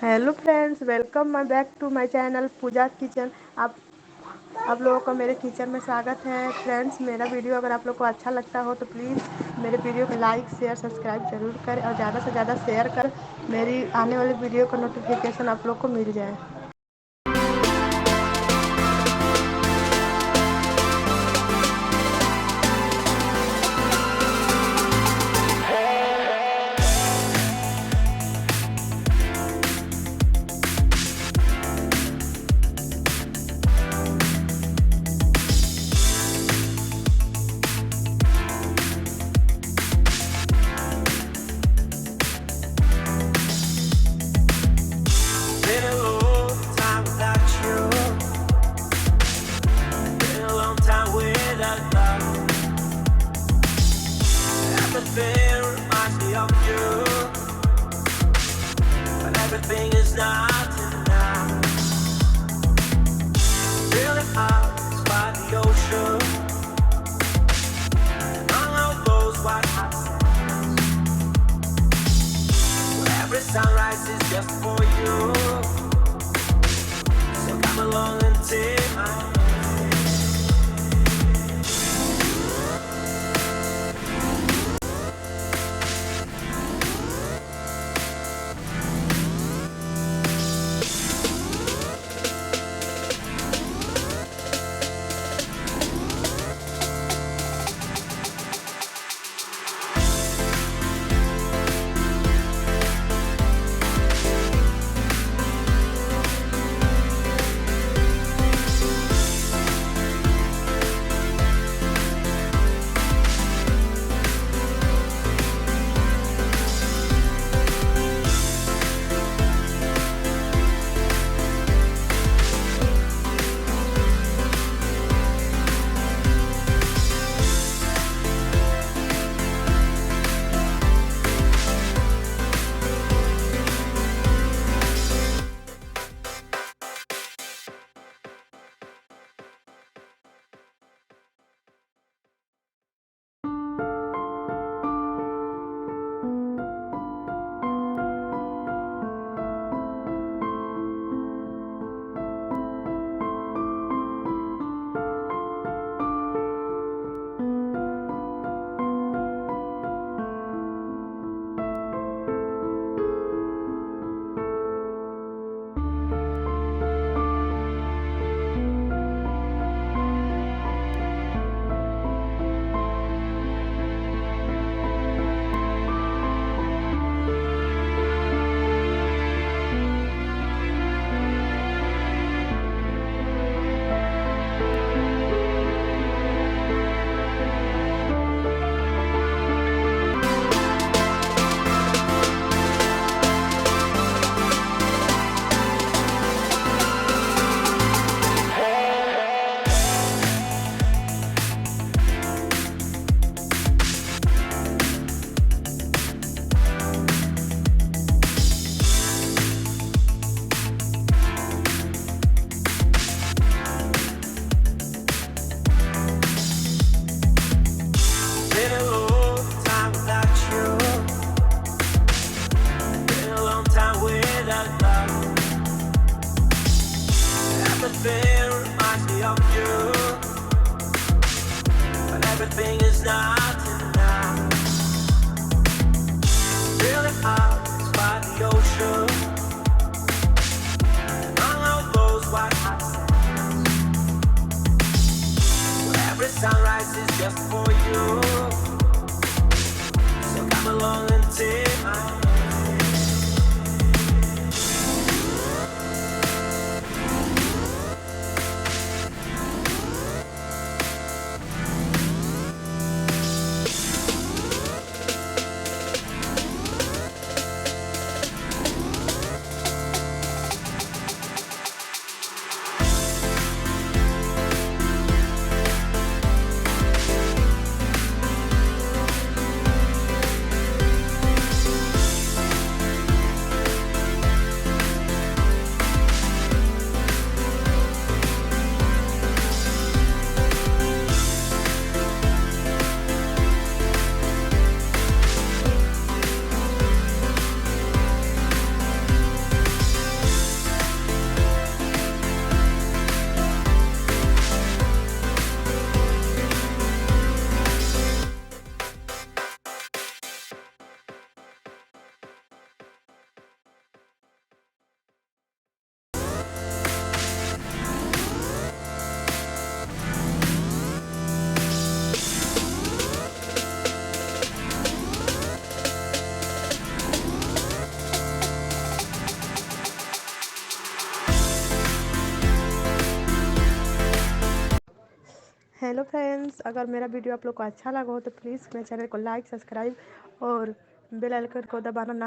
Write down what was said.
Hello friends, welcome my back to my channel Pooja kitchen. आप लोगों का मेरे किचन में स्वागत है। फ्रेंड्स, मेरा वीडियो अगर आप लोग को अच्छा लगता हो तो प्लीज़ मेरे वीडियो को लाइक शेयर सब्सक्राइब जरूर करें और ज़्यादा से ज़्यादा शेयर कर मेरी आने वाली वीडियो का नोटिफिकेशन आप लोग को मिल जाए। Been a long time without you. Been a long time without love. Everything reminds me of you, but everything is not enough. Feeling out by the ocean, among all those white hot sands, where every sunrise is just for you. So come along and take my hand. Been a long time without you. Been a long time without love. Everything reminds me of you, but everything is not enough. Feeling out by the ocean, among all those white hot sands, where every sunrise is just for you. So come along and take my hand. Hello friends, अगर मेरा video आप लोग को अच्छा लगा हो तो please मेरे चैनल को लाइक, सब्सक्राइब और बेल आइकन को दबाना ना